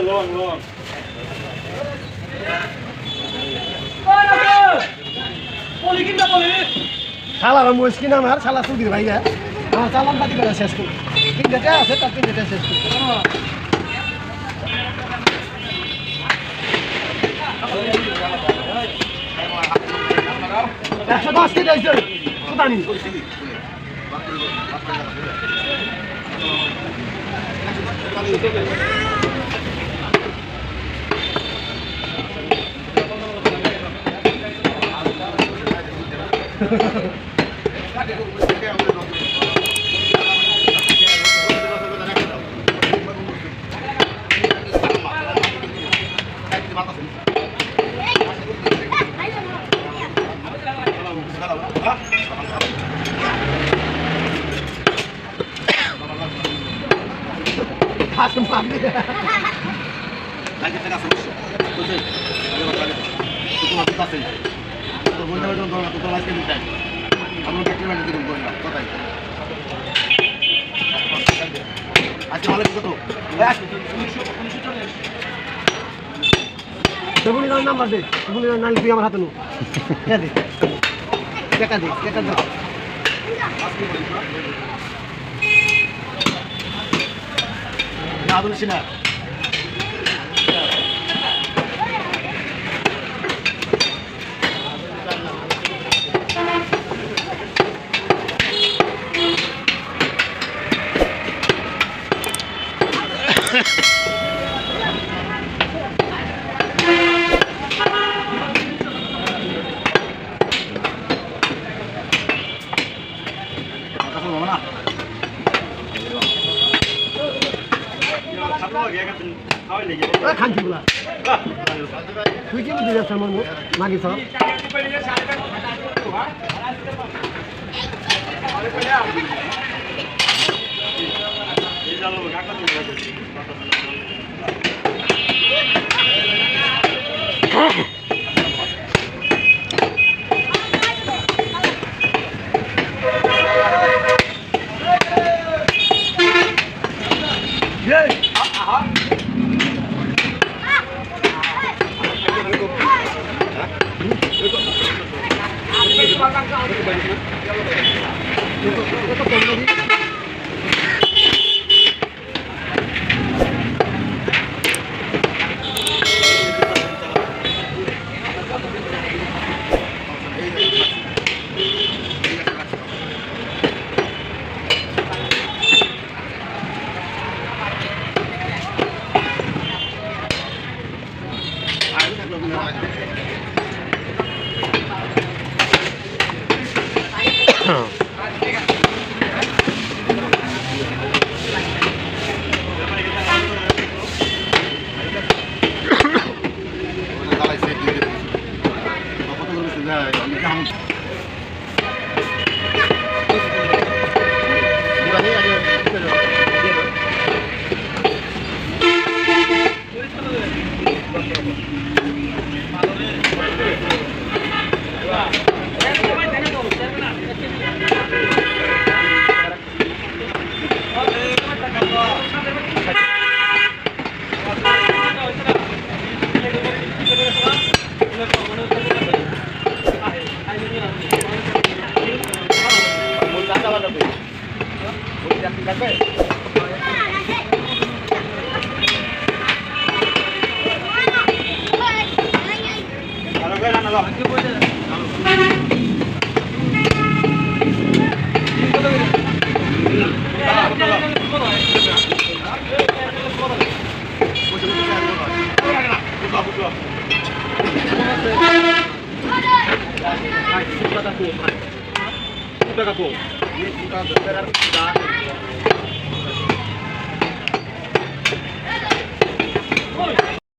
long, long. শালার মুশকিল আমার শালা সুধীর ভাইয়া আমার চালান পাতি করে শেষ করি তিনটা আছে তার তিনটা শেষ করি 110 কেটে আসছে কোথায় নি Hasan pagi. Lagi tengah solusi. Betul. Itu masih pasang. Kalau boleh dong kalau lagi kita. Kamu tak kira nanti dong boleh. Kau tahu. Asyik malam itu tuh. Sebelum ini nama deh. Sebelum ini nama dia mana tuh? Ya deh. Kita deh. 나도 신나. খানছি বলা তুই কি বুঝে যাচ্ছ আমার মাগি সব Ini